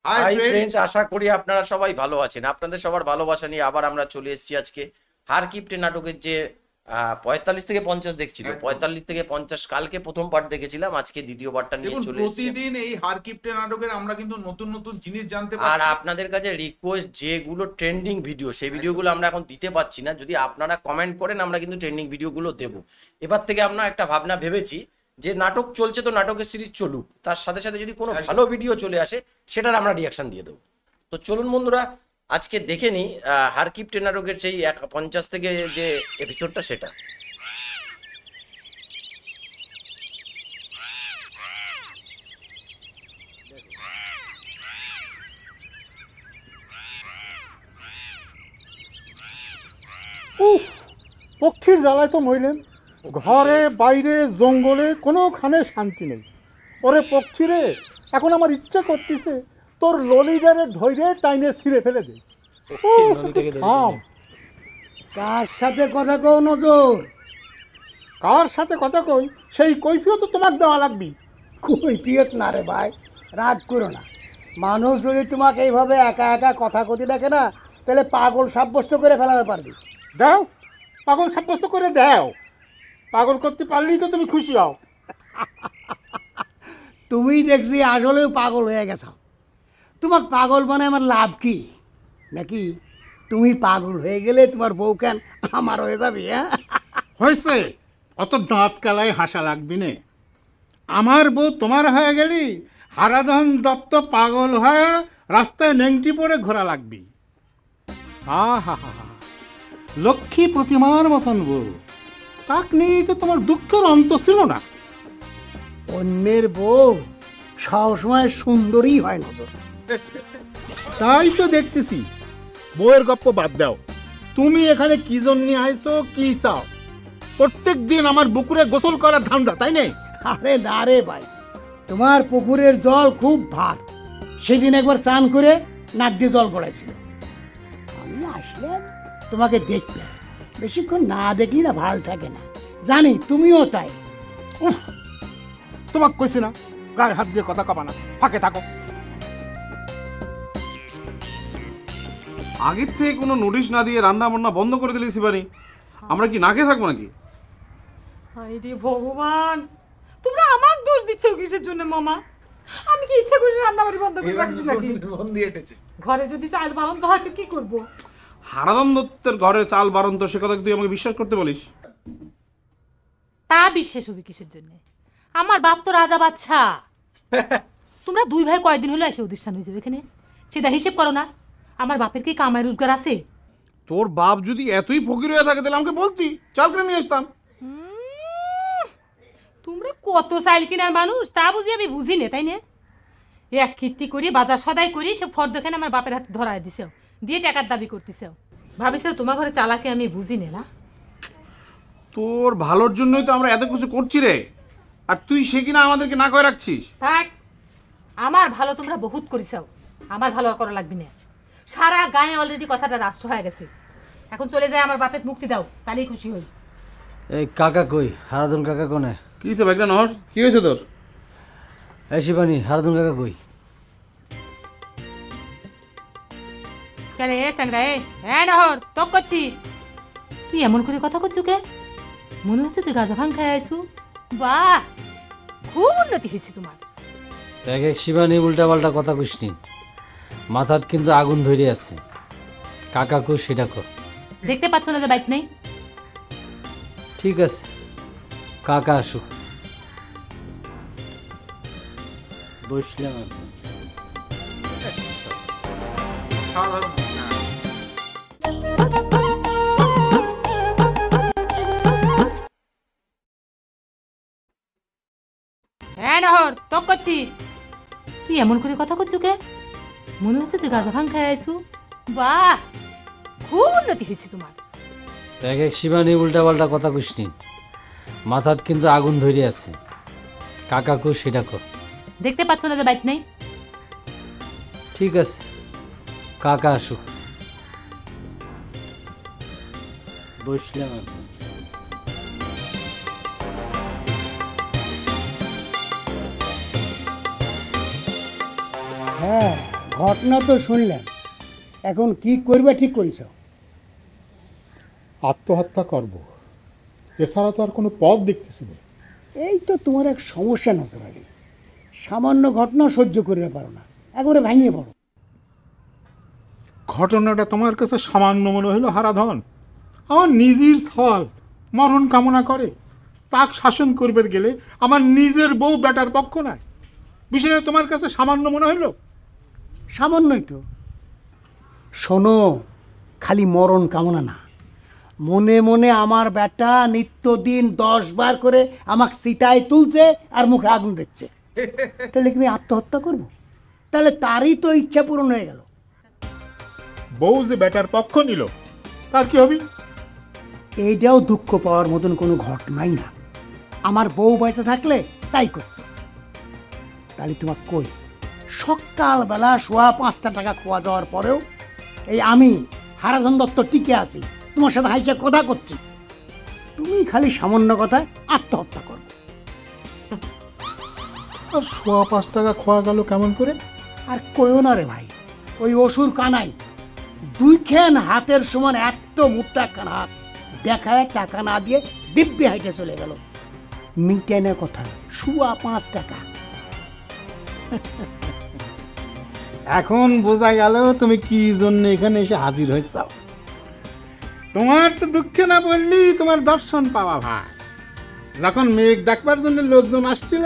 Hi friends, আশা করি আপনারা সবাই ভালো আছেন। আপনাদের সবার ভালোবাসা নিয়ে আবার আমরা চলে এসেছি আজকে হারকিপটে নাটকের যে 45 থেকে 50 দেখছিল, একদম। 45 থেকে 50 কালকে প্রথম পার্ট দেখেছিলাম, আজকে দ্বিতীয় পার্টটা নিয়ে দেখুন, চলে এসেছি। প্রতিদিন এই হারকিপটে নাটকের আমরা কিন্তু নতুন নতুন জিনিস জানতে আর পারছি। আপনাদের কাছে রিকোয়েস্ট, যেগুলো ট্রেন্ডিং ভিডিও সেই ভিডিওগুলো আমরা এখন দিতে পারছি না। যদি আপনারা কমেন্ট করেন আমরা কিন্তু ট্রেন্ডিং ভিডিওগুলো দেবো। এবার থেকে আমরা একটা ভাবনা ভেবেছি যে নাটক চলছে তো নাটকের সিরিজ চলুক, তার সাথে সাথে যদি কোনো ভালো ভিডিও চলে আসে সেটার আমরা রিয়াকশন দিয়ে দেবো। তো চলুন বন্ধুরা, আজকে দেখে নিই হারকিপটে নাটকের সেই 50 থেকে যে এপিসোডটা সেটা। উফ, পক্ষীর জ্বালায় তো মরলেন। ঘরে বাইরে জঙ্গলে কোনোখানে শান্তি নেই। ওরে পক্ষী রে, এখন আমার ইচ্ছা করতেছে তোর ললিটারে ধৈর্য টাইনে ছিঁড়ে ফেলে দে। উফ, একটু থাম। কার সাথে কথা কও নজর? কার সাথে কথা কই সেই কৈফিয়ত তো তোমার দেওয়া লাগবি। কৈফিয়ত না রে ভাই, রাগ করো না। মানুষ যদি তোমাকে এইভাবে একা একা কথা কতি দেখে না, তাহলে পাগল সাব্যস্ত করে ফেলাতে পারবি। দাও, পাগল সাব্যস্ত করে দাও। পাগল করতে পারলেই তো তুমি খুশি হও। তুমি দেখছি আসলেও পাগল হয়ে গেছো। তোমাকে পাগল মানে আমার লাভ কি? নাকি তুমি পাগল হয়ে গেলে তোমার বউ কেন আমার হয়ে যাবে? হ্যাঁ, হয়েছে, অত দাঁত কালায় হাসা লাগবি নে। আমার বউ তোমার হয়ে গেলি হারাধন দত্ত পাগল হয়ে রাস্তায় নেংটি পড়ে ঘোরা লাগবি। হা হা হা হা, লক্ষ্মী প্রতিমার মতন বউ, তাক নিয়ে তো তোমার দুঃখের অন্ত ছিল না। অন্যের বউ সবসময় সুন্দরী হয় নজর। তাই তো দেখতেছি। বউয়ের গপ্প বাদ দাও, তুমি এখানে কি জন্য আইছো, কি চাও? প্রত্যেক দিন আমার বুকুরে গোসল করার ধান্দা, তাই নেই? আরে না রে ভাই, তোমার পুকুরের জল খুব ভার। সেদিন একবার স্নান করে নাক দিয়ে জল গড়াইছিল। আমি আসলাম তোমাকে দেখতে, বেশিক্ষণ না দেখলি না ভাল থাকে না, জানি তুমিও তাই। উফ, তোমাকে কইছি না গায়ে হাত দিয়ে কথা কবা না, ফাঁকে থাকো। আগের থেকে কোনো নোটিশ না দিয়ে রান্না বান্না বন্ধ করে দিলে শিবানী, আমরা কি না খেয়ে থাকবো নাকি? আরে ভগবান, তোমরা আমার দোষ দিচ্ছ কিসের জন্য মামা? আমি কি ইচ্ছা করে রান্নাবাড়ি বন্ধ করে রাখছি নাকি? বন্দি এটেছে। ঘরে যদি চাল বারন্ত হয় তো কি করব? হারাধন দত্তের ঘরে চাল বারন্ত, সে কথা কি তুই আমাকে বিশ্বাস করতে বলিস? তা বিশ্বাস হবে কিসের জন্য? আমার বাপ তো রাজা বাচ্চা। তোমরা দুই ভাই কয়দিন হলো এসে অধিষ্ঠান হয়েছে এখানে, সেটা হিসেব করো না। আমার বাপের কি কামাই রোজগার আছে? তোর বাপ যদি এতই ফকির হয়ে থাকে তাহলে আমাকে বলতি, চাল কিনে নিয়ে আসতাম। তোমরা কত চাইল কিনার মানুষ তা বুঝি আমি বুঝি না, তাই না? এক কীর্তি করি বাজার সদাই করি, সে ফর্দখানে আমার বাপের হাতে ধরায় দিছেও, দিয়ে টাকার দাবি করতেছেও। ভাবিস তোমার ঘরে চালাকে আমি বুঝি না? তোর ভালোর জন্যই তো আমরা এত কিছু করছি রে, আর তুই সে কিনা আমাদেরকে না করে রাখছিস। থাক, আমার ভালো তোমরা বহুত করিসাও, আমার ভালো আর করা লাগবে না। সারা গায়ে অলরেডি কথাটা রাষ্ট্র হয়ে গেছে। এখন চলে যায়, আমার বাপের মুক্তি দাও, তাহলেই খুশি হই। এই কাকা কই? হারাধন কাকা কোনে? কি হয়েছে ভাইটা নহর, কি হয়েছে তোর? এই শিবানী, হারাধন কাকা কই? কেন এ স্যাংরা, হ্যাঁ নহর তোক করছি। তুই এমন করে কথা করছু কে? মনে হচ্ছে যে গাঁজা ভাং খাই আইসু। বাহ, খুব উন্নতি হয়েছে তোমার। দেখ এক শিবানী, উল্টা পাল্টা কথা কইসনি, মাথাত কিন্তু আগুন ধরে আছে। কাকা কো সেটা কর। দেখতে পাচ্ছ না যে বাইক নেই? ঠিক আছে, কাকা আসুক, বসলাম এখন। সাধারণ না। হ্যাঁ নহর তোক করছি। তুই এমন করে কথা করছু কে? মনে হচ্ছে যে গাঁজা ভাং খাই আইসু। বাহ, খুব উন্নতি হয়েছে তোমার। দেখ এক শিবানী, উল্টা পাল্টা কথা কইসনি, মাথাত কিন্তু আগুন ধরে আছে। কাকা কো সেটা কর। দেখতে পাচ্ছ না যে বাইক নেই? ঠিক আছে, কাকা আসুক, বসলাম এখন। হ্যাঁ, ঘটনা তো শুনলাম, এখন কি করবে ঠিক করিস? আত্মহত্যা করব, এছাড়া তো আর কোনো পথ দেখতেছি না। এই তো তোমার এক সমস্যা নজর আলী, সামান্য ঘটনা সহ্য করতে পারো না, একবারে ভাঙিয়ে পড়ো। ঘটনাটা তোমার কাছে সামান্য মনে হলো হারাধন? আমার নিজের সওয়াল মরণ কামনা করে, তাক শাসন করবে গেলে আমার নিজের বউ বেটার পক্ষ নয়, বিষয়টা তোমার কাছে সামান্য মনে হইল? সামান্যই তো। শোনো, খালি মরণ কামনা না, মনে মনে আমার বেটা নিত্যদিন 10 বার করে আমাকে চিতায় তুলছে আর মুখে আগুন দিচ্ছে। তাহলে কি আমি আত্মহত্যা করব? তাহলে তারই তো ইচ্ছা পূরণ হয়ে গেল। বউ যে বেটার পক্ষ নিল, তার কি হবে? এইটাও দুঃখ পাওয়ার মতন কোনো ঘটনাই না। আমার বউ বেঁচে থাকলে তাই করত। তাহলে তোমার কই, সকালবেলা 5.25 টাকা খোয়া যাওয়ার পরেও এই আমি হারাধন দত্ত টিকে আছি, তোমার সাথে হাইসা কথা করছি, তুমি খালি সামান্য কথায় আত্মহত্যা করবে। আর 5.25 টাকা খোয়া গেল কেমন করে? আর কইও না রে ভাই, ওই অসুর কানাই 2 হাতের সমান এত মোটা একখান হাত দেখায় টাকা না দিয়ে দিব্যি হাইটে চলে গেল। মিটেনে কথা 5.25 টাকা। এখন বোঝা গেল তুমি কি জন্য এখানে এসে হাজির হয়েছ। তোমার তো দুঃখে না বললি তোমার দর্শন পাওয়া ভাই। যখন মেঘ দেখবার জন্য লোকজন আসছিল,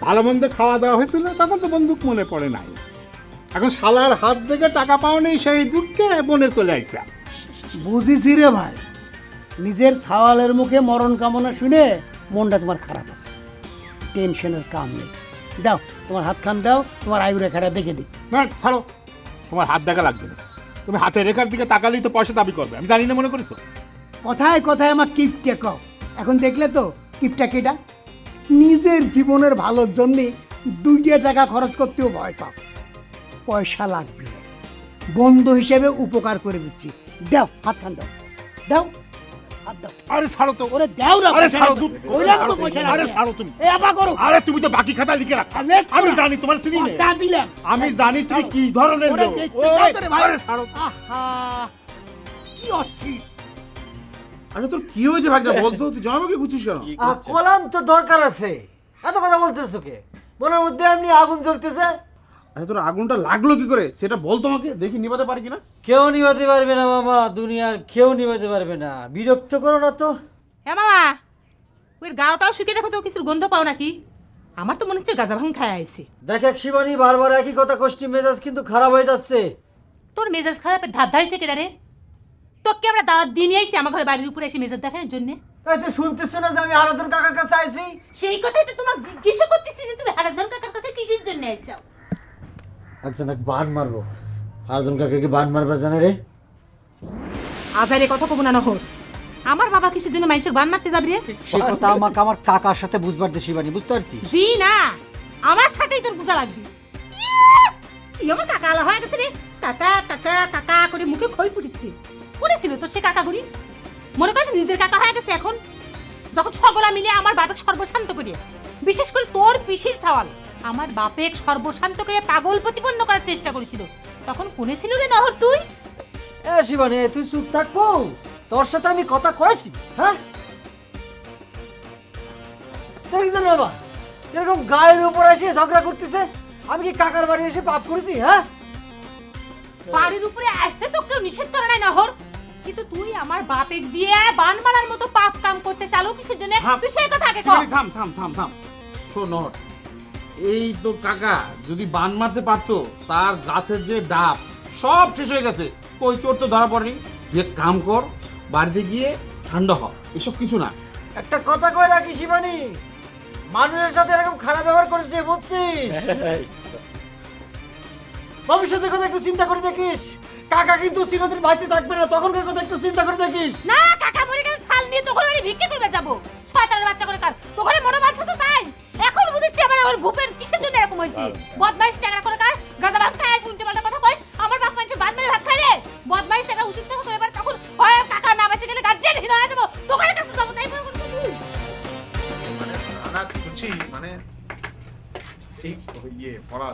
ভালো মন্দ খাওয়া দাওয়া হয়েছিল, তখন তো বন্দুক মনে পড়ে নাই। এখন শালার হাত থেকে টাকা পাও নেই, সেই দুঃখে বনে চলে আইছে। বুঝিছি রে ভাই, নিজের সওয়ালের মুখে মরণ কামনা শুনে মনটা তোমার খারাপ আছে। টেনশনের কাম নেই, দাও তোমার হাতখান দাও, তোমার আয়ু রেখাটা দেখে দিই। না ছাড়ো, তোমার হাত দেখা লাগবে না। তুমি হাতের রেখার দিকে তাকালেই তো পয়সা দাবি করবে, আমি জানি না মনে করেছো? কথায় কথায় আমার কিপটে কও। এখন দেখলে তো কিপটা কেটা? নিজের জীবনের ভালোর জন্যে 2 টাকা খরচ করতেও ভয় পাও। পয়সা লাগবে না, বন্ধু হিসেবে উপকার করে দিচ্ছি। দাও হাতখান দাও, দাও হাত দাও। আরে ছাড়ো তো। ওরে দাও না, আরে ছাড়ো তো। ওইরকম তো পয়সা লাগবে। আরে ছাড়ো তুমি। এ আবা করো। আরে তুমি তো বাকি খাতা লিখে রাখো। আরে আমি জানি তোমার স্ত্রী নেই। কথা দিলাম। আমি জানি তুমি কি ধরনের ওরে লোক। দেখতে দাও তো রে ভাই। আরে ছাড়ো। আহা, কি অস্থির। আচ্ছা তোর কি হয়েছে ভাগনা বলতো, তুই জামাইকে খুঁজছিস কেন? কলাম তো দরকার আছে, এত কথা বলতেছো কে? মনের মধ্যে এমনি আগুন জ্বলতেছে। আচ্ছা তোর আগুনটা লাগলো কি করে সেটা বল তোমাকে, দেখি নিভাতে পারি কিনা। কেউ নিভাতে পারবে না মামা, দুনিয়ার কেউ নিভাতে পারবে না। বিরক্ত করো না তো। হ্যাঁ মামা, ওই গাওটাও শুকিয়ে দেখো তো, কিছুর গন্ধ পাও নাকি? আমার তো মনে হচ্ছে গাঁজা ভাঙ খায় আইছি। দেখ এক শিবানী, বারবার একই কথা কষ্টি, মেজাজ কিন্তু খারাপ হয়ে যাচ্ছে। তোর মেজাজ খারাপের ধার ধারিছে কেডা রে? তোকে আমরা দাওয়াত দিয়ে নিয়ে আইছি আমার ঘরে বাড়ির উপরে এসে মেজাজ দেখানোর জন্য? তাই তো শুনতেছো না যে আমি হারাধন কাকার কাছে আইছি? সেই কথাই তো তোমাকে জিজ্ঞাসা করতেছি যে তুমি হারাধন কাকার কাছে কিসের জন্য আইছো? একজন এক বান মারবো। হারাধন কাকাকে বান মারবা জানে রে? আজারে কথা কব না নহর। আমার বাবা কিসের জন্য মানুষকে বান মারতে যাবি রে? সে কথা আমাকে আমার কাকার সাথে বুঝবার দে শিবানী, বুঝতে পারছিস? জি না, আমার সাথেই তোর বুঝা লাগবে। তুই আমার কাকা আলা হয়ে গেছে রে। কাকা কাকা কাকা করে মুখে খই ফুটিচ্ছে। করেছিল তো সে কাকা গুড়ি, মনে করে নিজের কাকা হয়ে গেছে এখন। যখন সকলা মিলে আমার বাপেক সর্বশান্ত করিয়ে, বিশেষ করে তোর পিসির সওয়াল আমার বাপেক সর্বশান্ত করে পাগল প্রতিপন্ন করার চেষ্টা করেছিল, তখন কোনে ছিল রে নহর তুই? এ শিবানী তুই চুপ থাকবো? তোর সাথে আমি কথা কয়েছি? হ্যাঁ দেখছেন বাবা, এরকম গায়ের উপর এসে ঝগড়া করতেছে। আমি কি কাকার বাড়ি এসে পাপ করেছি? হ্যাঁ, বাড়ির উপরে আসতে তো কেউ নিষেধ করে নাই নহর, কিন্তু তুই আমার বাপেক দিয়ে বান মারার মতো পাপ কাম করতে চালু কিসের জন্য? তুই সেই কথা আগে কর। শিবানী থাম থাম থাম থাম। শোন নহর, এই তো কাকা যদি বান মারতে পারতো, তার গাছের যে ডাব সব শেষ হয়ে গেছে। কই চোর তো ধরা পড়েনি। যে কাম কর, বাড়িতে গিয়ে ঠান্ডা হ, এসব কিছু না। একটা কথা কই রাখি শিবানী, মানুষের সাথে এরকম খারাপ ব্যবহার করিস নি, বুঝছিস? ভবিষ্যতের কথা একটু চিন্তা করে দেখিস। কাকা কিন্তু চিরদিন বাঁচে থাকবে না, তখনকার কথা একটু চিন্তা করে দেখিস। না কাকা মরে গেলে থাল নিয়ে তোকে বাড়ি ভিক্ষে করবে যাবো। শয়তানের বাচ্চা করে কার তোকে মনে বাঁচা তো তাই। এখন বুঝেছি আমার ওর ভূপের কিসের জন্য এরকম হয়েছে। বদমাইশ টাকা করে কার গাঁজা ভাঙ খায় শুনতে পাল্টা কথা কইস। আমার বাপ মানুষের বান মেরে ভাত খায় রে। বদমাইশ টাকা উচিত তো হতো। এবার তখন হয় কাকা না বাঁচে গেলে গার্জিয়ান হিরো হয়ে যাবো, তোকে কাছে যাবো। তাই মানে সারা খুঁজি মানে এই ইয়ে পড়া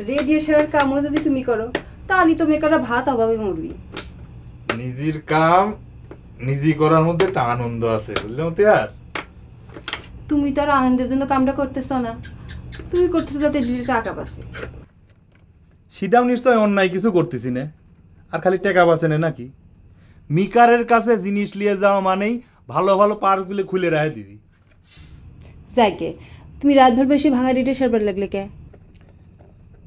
রেডিও সেরার কামও যদি তুমি করো তাহলে তো মেয়েকারা ভাত অভাবে মরবি। নিজের কাম নিজে করার মধ্যে একটা আনন্দ আছে, বুঝলে মতিয়ার? তুমি তো আর আনন্দের জন্য কামটা করতেছ না, তুমি করতেছো যাতে টাকা পাচ্ছে। সেটাও নিশ্চয় অন্যায় কিছু করতেছি না, আর খালি টাকা বাঁচে না নাকি? মিকারের কাছে জিনিস নিয়ে যাওয়া মানেই ভালো ভালো পার্টসগুলো খুলে রাখে দিবি। যাকে তুমি রাতভর বেশি ভাঙা রেডিও সারবার লাগলে কে?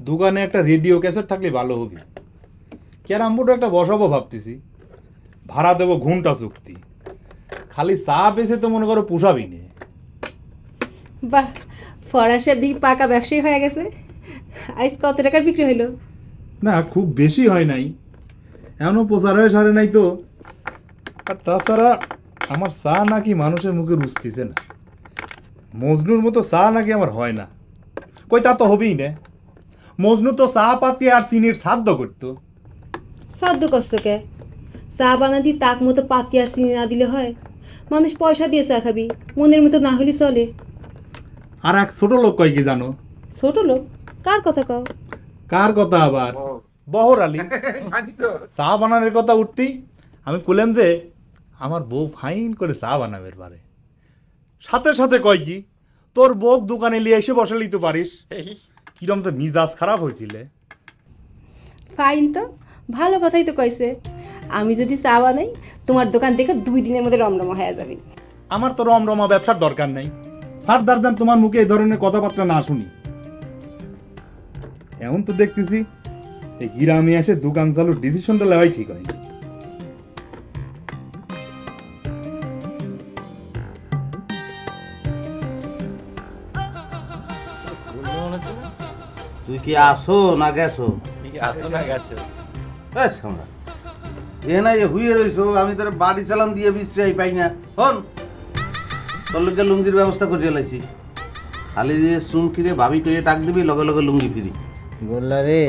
দোকানে একটা রেডিও ক্যাসেট থাকলে ভালো হবে। ক্যারাম বোর্ড একটা বসাবো ভাবতেছি, ভাড়া দেবো ঘন্টা চুক্তি। খালি চা বেছে তো মনে করো পোষাবি নে। বাহ, ফরাসের দিকে পাকা ব্যবসায়ী হয়ে গেছে। আজ কত টাকার বিক্রি হইলো? না, খুব বেশি হয় নাই, এমনও প্রচার হয়ে সারে নাই তো। আর তাছাড়া আমার চা নাকি মানুষের মুখে রুচতেছে না। মজনুর মতো চা নাকি আমার হয় না। কই তা তো হবেই না। মজনু তো চা পাতি আর চিনির সাধ্য করতো। সাধ্য কষ্ট কে? চা বানাদি তাক মতো পাতি আর চিনি না দিলে হয়? মানুষ পয়সা দিয়ে চা খাবি, মনের মতো না হলে চলে। আর এক ছোট লোক কয় কি জানো? ছোট লোক? কার কথা কও? কার কথা আবার? বহর আলী। চা বানানোর কথা উঠতেই আমি বললাম যে আমার বউ ফাইন করে চা বানাবে পারে। সাথে সাথে কয় কি, তোর বউ দোকানে নিয়ে এসে বসালেই তো পারিস। কিরম তো মিজাজ খারাপ হয়েছিলে। ফাইন তো ভালো কথাই তো কইছে। আমি যদি চা বানাই তোমার দোকান দেখে 2 দিনের মধ্যে রমরমা হয়ে যাবে। আমার তো রমরমা ব্যবসার দরকার নাই। ফারদার দেন তোমার মুখে এই ধরনের কথাবার্তা না শুনি। এমন তো দেখতেছি এই গ্রামে এসে দোকান চালুর ডিসিশনটা নেওয়াই ঠিক হয়। তুই কি আসো না গেছো? এ নাই যে হুইয়ে রইছো, আমি তোর বাড়ি চালান দিয়ে বিশ্রাই পাই না। শোন, তোর লোকে লুঙ্গির ব্যবস্থা করে লাইছি। খালি যে চুমকিরে ভাবি করে ডাক দিবি, লগে লগে লুঙ্গি ফিরি। গোল্লা রে,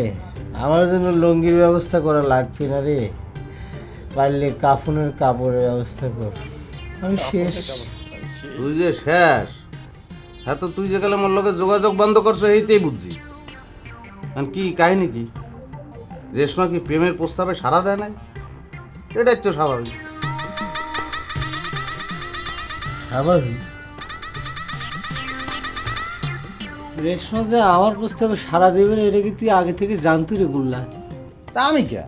আমার জন্য লুঙ্গির ব্যবস্থা করা লাগবে না রে, পারলে কাফনের কাপড়ের ব্যবস্থা কর, আমি শেষ। তুই যে শেষ, হ্যাঁ তো তুই যে গেলে মোর লগে যোগাযোগ বন্ধ করছো এইটাই বুঝছি। কি কাহিনী কি? রেশমা কি প্রেমের প্রস্তাবে সাড়া দেয় নাই? এটাই তো স্বাভাবিক। স্বাভাবিক? রেশমা যে আমার প্রস্তাবে সাড়া দেবে না এটা কি তুই আগে থেকে জানতি রে গোল্লা? তা আমি কে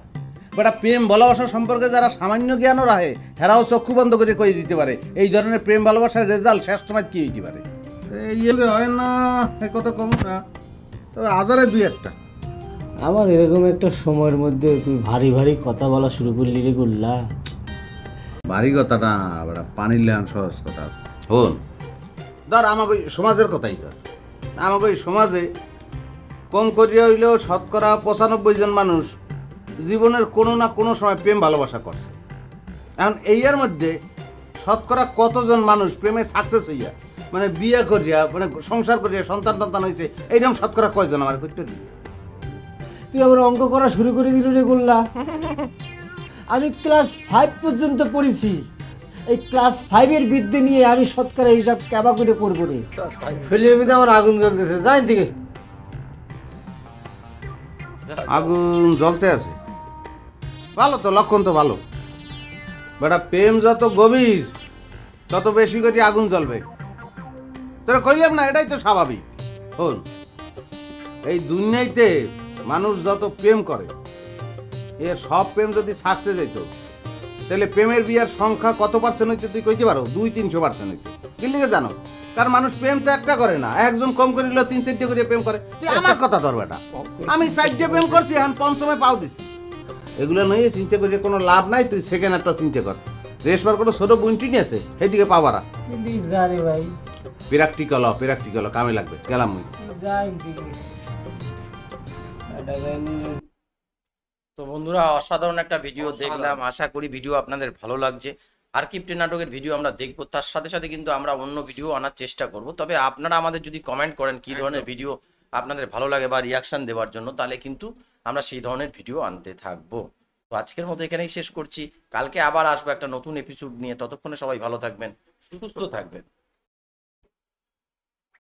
বেটা, প্রেম ভালোবাসা সম্পর্কে যারা সামান্য জ্ঞানও রাখে হেরাও চক্ষু বন্ধ করে কয়ে দিতে পারে এই ধরনের প্রেম ভালোবাসার রেজাল্ট শেষ সময় কি হইতে পারে। এই হয় না, এ কথা কম না, তবে হাজারে 2-1টা। আমার এরকম একটা সময়ের মধ্যে তুই ভারী ভারী কথা বলা শুরু করলি রে গোল্লা। ভারী কথা না বেটা, পানির লেহান সহজ কথা। হন ধর আমাকে ওই সমাজের কথাই ধর। আমাকে ওই সমাজে কম করিয়া হইলেও 95% জন মানুষ জীবনের কোনো না কোনো সময় প্রেম ভালোবাসা করছে। এখন এইয়ার মধ্যে কতজন মানুষ প্রেমে সাকসেস হইয়া মানে বিয়ে করিয়া মানে সংসার করিয়া সন্তান টন্তান হয়েছে, এইরকম কয়জন আমার করতে দিই? তুই আবার অঙ্ক করা শুরু করে দিল রে গোল্লা। আমি ক্লাস 5 পর্যন্ত পড়েছি, এই ক্লাস 5-এর বিদ্যে নিয়ে আমি শতকরা হিসাব কেবা করে করবো রে। ফিল্মের মধ্যে আমার আগুন জ্বলতেছে, যাই দিকে। আগুন জ্বলতে আছে, ভালো তো, লক্ষণ তো ভালো। বেটা প্রেম যত গভীর তত বেশি করে আগুন জ্বলবে। তোরা কইলাম না, এটাই তো স্বাভাবিক। শোন, এই দুনিয়াতে মানুষ যত প্রেম করে এর সব প্রেম যদি সাকসেস হইতো তাহলে প্রেমের বিয়ার সংখ্যা কত পার্সেন্ট হইতো তুই কইতে পারো? 200-300% হইতো। কি লিখে জানো? কারণ মানুষ প্রেম তো একটা করে না, একজন কম করিল 3-4টে করে প্রেম করে। তুই আমার কথা ধর বেটা, আমি 4টে প্রেম করছি, এখন 5মে পাও দিছি। এগুলো নিয়ে চিন্তা করে কোনো লাভ নাই। তুই সেকেন্ড একটা চিন্তা কর, রেশমার কোনো ছোট বুনটি নিয়ে আছে সেইদিকে পাবারা। জানি ভাই, প্র্যাকটিক্যাল কামে লাগবে। গেলাম মুই। তো বন্ধুরা, অসাধারণ একটা ভিডিও দেখলাম। আশা করি ভিডিও আপনাদের ভালো লাগছে। আরকিপ্টে নাটকের ভিডিও আমরা দেখবো, তার সাথে সাথে কিন্তু আমরা অন্য ভিডিও আনার চেষ্টা করব। তবে আপনারা আমাদের যদি কমেন্ট করেন কি ধরনের ভিডিও আপনাদের ভালো লাগে বা রিয়াকশন দেওয়ার জন্য, তাহলে কিন্তু আমরা সেই ধরনের ভিডিও আনতে থাকবো। তো আজকের মতো এখানেই শেষ করছি। কালকে আবার আসবো একটা নতুন এপিসোড নিয়ে। ততক্ষণে সবাই ভালো থাকবেন, সুস্থ থাকবেন।